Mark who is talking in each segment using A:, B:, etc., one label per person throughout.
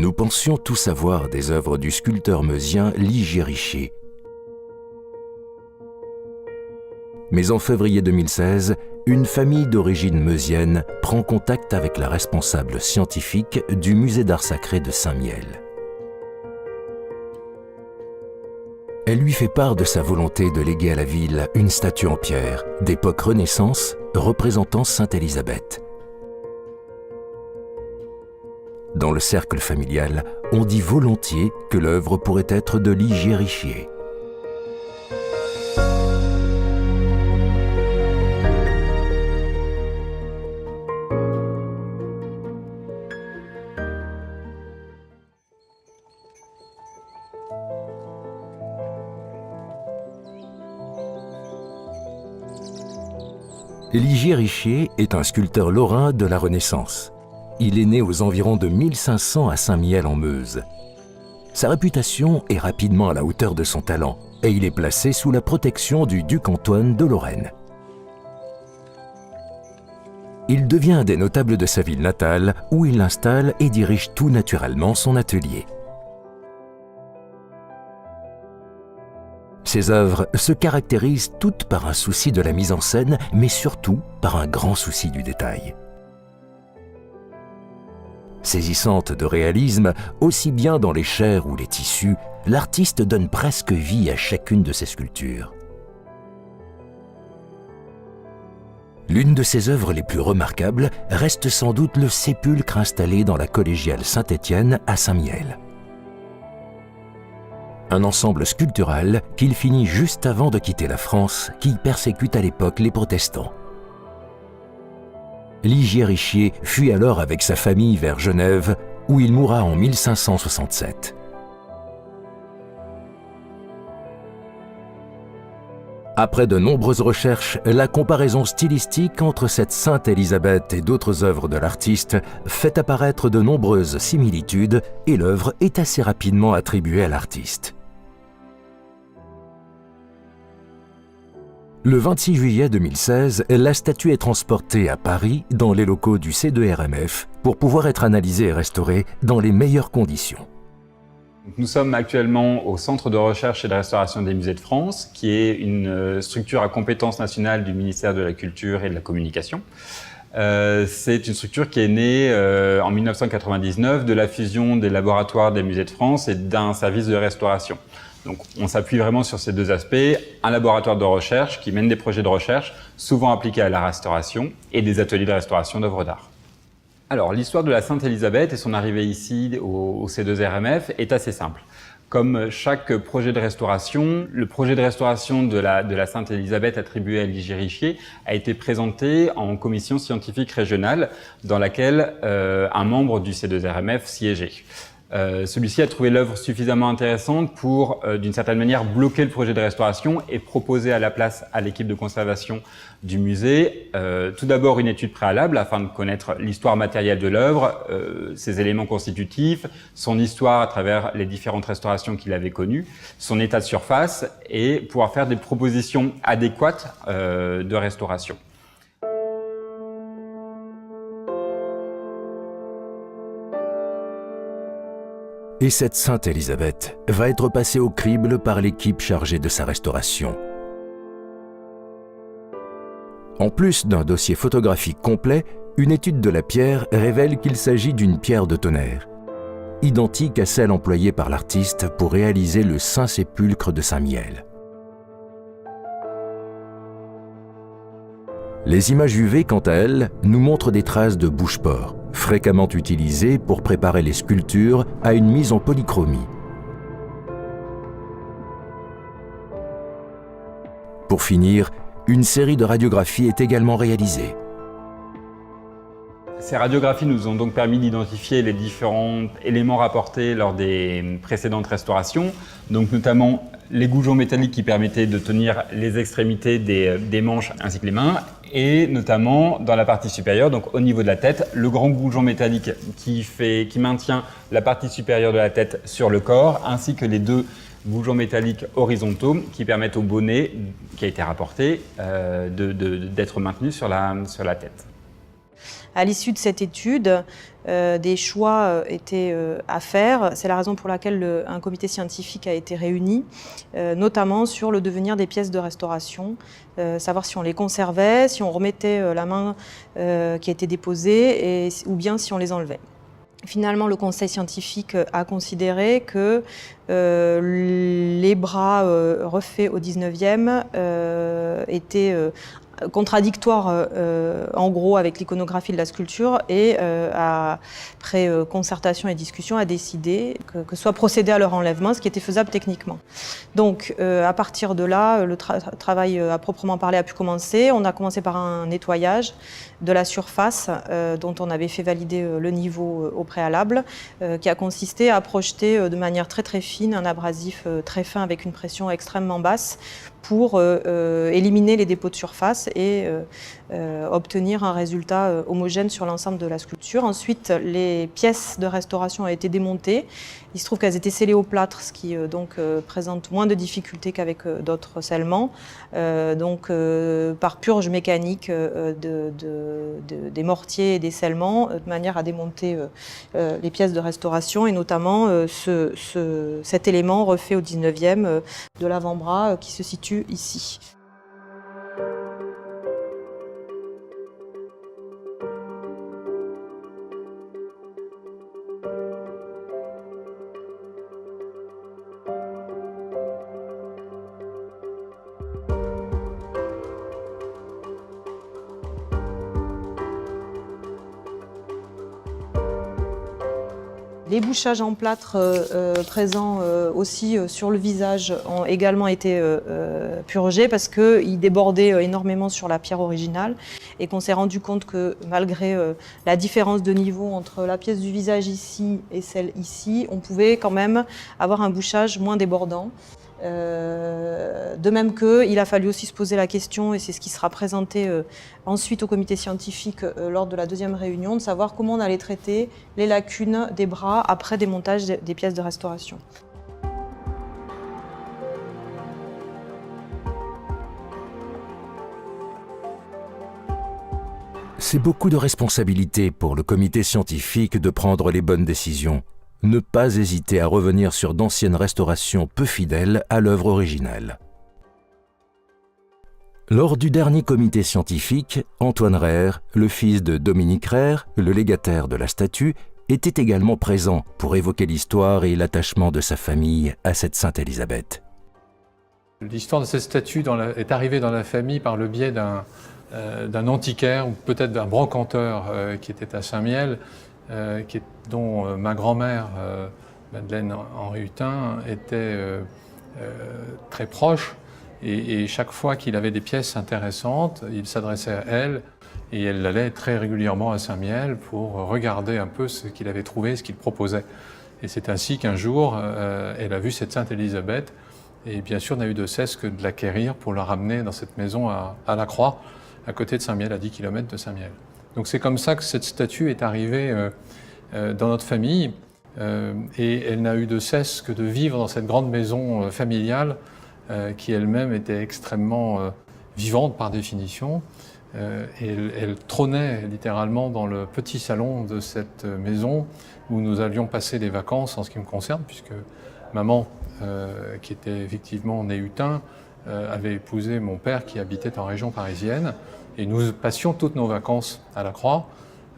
A: Nous pensions tout savoir des œuvres du sculpteur meusien Ligier Richier. Mais en février 2016, une famille d'origine meusienne prend contact avec la responsable scientifique du musée d'art sacré de Saint-Mihiel. Elle lui fait part de sa volonté de léguer à la ville une statue en pierre d'époque Renaissance représentant Sainte Élisabeth. Dans le cercle familial, on dit volontiers que l'œuvre pourrait être de Ligier Richier. Ligier Richier est un sculpteur lorrain de la Renaissance. Il est né aux environs de 1500 à Saint-Mihiel en Meuse. Sa réputation est rapidement à la hauteur de son talent et il est placé sous la protection du duc Antoine de Lorraine. Il devient un des notables de sa ville natale où il installe et dirige tout naturellement son atelier. Ses œuvres se caractérisent toutes par un souci de la mise en scène, mais surtout par un grand souci du détail. Saisissante de réalisme, aussi bien dans les chairs ou les tissus, l'artiste donne presque vie à chacune de ses sculptures. L'une de ses œuvres les plus remarquables reste sans doute le sépulcre installé dans la collégiale Saint-Étienne à Saint-Mihiel. Un ensemble sculptural qu'il finit juste avant de quitter la France, qui persécute à l'époque les protestants. Ligier Richier fuit alors avec sa famille vers Genève, où il mourra en 1567. Après de nombreuses recherches, la comparaison stylistique entre cette Sainte Élisabeth et d'autres œuvres de l'artiste fait apparaître de nombreuses similitudes et l'œuvre est assez rapidement attribuée à l'artiste. Le 26 juillet 2016, la statue est transportée à Paris dans les locaux du C2RMF pour pouvoir être analysée et restaurée dans les meilleures conditions.
B: Nous sommes actuellement au Centre de recherche et de restauration des musées de France, qui est une structure à compétence nationale du ministère de la Culture et de la Communication. C'est une structure qui est née en 1999 de la fusion des laboratoires des musées de France et d'un service de restauration. Donc on s'appuie vraiment sur ces deux aspects, un laboratoire de recherche qui mène des projets de recherche souvent appliqués à la restauration et des ateliers de restauration d'œuvres d'art. Alors l'histoire de la Sainte Élisabeth et son arrivée ici au C2RMF est assez simple. Comme chaque projet de restauration, le projet de restauration de la Sainte Élisabeth attribué à Ligier Richier a été présenté en commission scientifique régionale dans laquelle un membre du C2RMF siégeait. Celui-ci a trouvé l'œuvre suffisamment intéressante pour, d'une certaine manière, bloquer le projet de restauration et proposer à la place à l'équipe de conservation du musée, tout d'abord une étude préalable afin de connaître l'histoire matérielle de l'œuvre, ses éléments constitutifs, son histoire à travers les différentes restaurations qu'il avait connues, son état de surface et pouvoir faire des propositions adéquates de restauration.
A: Et cette Sainte Élisabeth va être passée au crible par l'équipe chargée de sa restauration. En plus d'un dossier photographique complet, une étude de la pierre révèle qu'il s'agit d'une pierre de tonnerre, identique à celle employée par l'artiste pour réaliser le Saint-Sépulcre de Saint-Mihiel. Les images UV, quant à elles, nous montrent des traces de bouche-port, fréquemment utilisées pour préparer les sculptures à une mise en polychromie. Pour finir, une série de radiographies est également réalisée.
B: Ces radiographies nous ont donc permis d'identifier les différents éléments rapportés lors des précédentes restaurations, donc notamment les goujons métalliques qui permettaient de tenir les extrémités des manches ainsi que les mains, et notamment dans la partie supérieure, donc au niveau de la tête, le grand goujon métallique qui maintient la partie supérieure de la tête sur le corps, ainsi que les deux goujons métalliques horizontaux qui permettent au bonnet qui a été rapporté d'être maintenu sur la tête.
C: À l'issue de cette étude, des choix étaient à faire. C'est la raison pour laquelle un comité scientifique a été réuni, notamment sur le devenir des pièces de restauration, savoir si on les conservait, si on remettait la main qui a été déposée, ou bien si on les enlevait. Finalement, le conseil scientifique a considéré que les bras refaits au 19e étaient contradictoires en gros avec l'iconographie de la sculpture et après concertation et discussion a décidé que soit procédé à leur enlèvement, ce qui était faisable techniquement. Donc à partir de là, le travail à proprement parler a pu commencer. On a commencé par un nettoyage de la surface dont on avait fait valider le niveau au préalable, qui a consisté à projeter de manière très très fine un abrasif très fin avec une pression extrêmement basse pour éliminer les dépôts de surface et obtenir un résultat homogène sur l'ensemble de la sculpture. Ensuite, les pièces de restauration ont été démontées. Il se trouve qu'elles étaient scellées au plâtre, ce qui donc présente moins de difficultés qu'avec d'autres scellements. Donc par purge mécanique des mortiers et des scellements, de manière à démonter les pièces de restauration et notamment cet élément refait au 19e de l'avant-bras qui se situe ici. Les bouchages en plâtre présents aussi sur le visage ont également été purgés parce qu'ils débordaient énormément sur la pierre originale et qu'on s'est rendu compte que malgré la différence de niveau entre la pièce du visage ici et celle ici, on pouvait quand même avoir un bouchage moins débordant. De même qu'il a fallu aussi se poser la question, et c'est ce qui sera présenté ensuite au comité scientifique lors de la deuxième réunion, de savoir comment on allait traiter les lacunes des bras après démontage des pièces de restauration.
A: C'est beaucoup de responsabilité pour le comité scientifique de prendre les bonnes décisions. Ne pas hésiter à revenir sur d'anciennes restaurations peu fidèles à l'œuvre originelle. Lors du dernier comité scientifique, Antoine Reyre, le fils de Dominique Reyre, le légataire de la statue, était également présent pour évoquer l'histoire et l'attachement de sa famille à cette Sainte Élisabeth.
D: L'histoire de cette statue est arrivée dans la famille par le biais d'un antiquaire ou peut-être d'un brocanteur qui était à Saint-Mihiel, dont ma grand-mère, Madeleine Henri Hutin, était très proche. Et chaque fois qu'il avait des pièces intéressantes, il s'adressait à elle et elle allait très régulièrement à Saint-Mihiel pour regarder un peu ce qu'il avait trouvé, ce qu'il proposait. Et c'est ainsi qu'un jour, elle a vu cette Sainte Élisabeth et bien sûr n'a eu de cesse que de l'acquérir pour la ramener dans cette maison à La Croix, à côté de Saint-Mihiel, à 10 km de Saint-Mihiel. Donc c'est comme ça que cette statue est arrivée dans notre famille et elle n'a eu de cesse que de vivre dans cette grande maison familiale qui elle-même était extrêmement vivante par définition. Et elle trônait littéralement dans le petit salon de cette maison où nous allions passer les vacances en ce qui me concerne, puisque maman, qui était effectivement née Hutin, avait épousé mon père qui habitait en région parisienne. Et nous passions toutes nos vacances à La Croix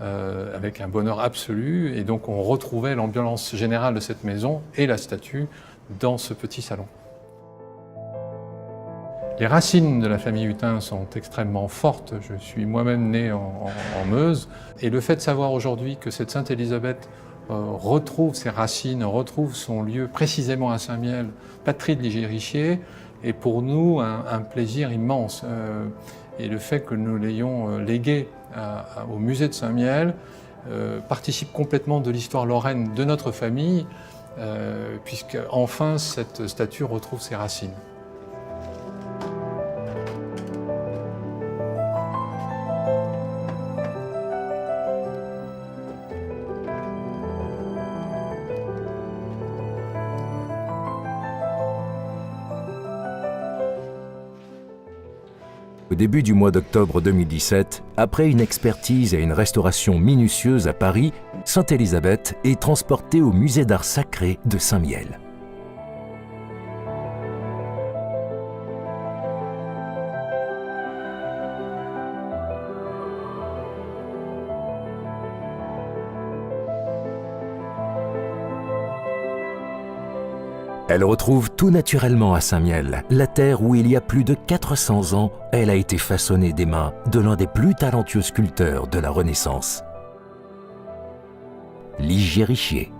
D: avec un bonheur absolu. Et donc on retrouvait l'ambiance générale de cette maison et la statue dans ce petit salon. Les racines de la famille Hutin sont extrêmement fortes. Je suis moi-même né en Meuse. Et le fait de savoir aujourd'hui que cette Sainte Élisabeth retrouve ses racines, retrouve son lieu précisément à Saint-Mihiel, patrie de Ligérichier, est pour nous un plaisir immense. Et le fait que nous l'ayons légué au musée de Saint-Mihiel participe complètement de l'histoire lorraine de notre famille, puisque enfin cette statue retrouve ses racines.
A: Au début du mois d'octobre 2017, après une expertise et une restauration minutieuse à Paris, Sainte Élisabeth est transportée au musée d'art sacré de Saint-Mihiel. Elle retrouve tout naturellement à Saint-Mihiel, la terre où il y a plus de 400 ans, elle a été façonnée des mains de l'un des plus talentueux sculpteurs de la Renaissance, Ligier Richier.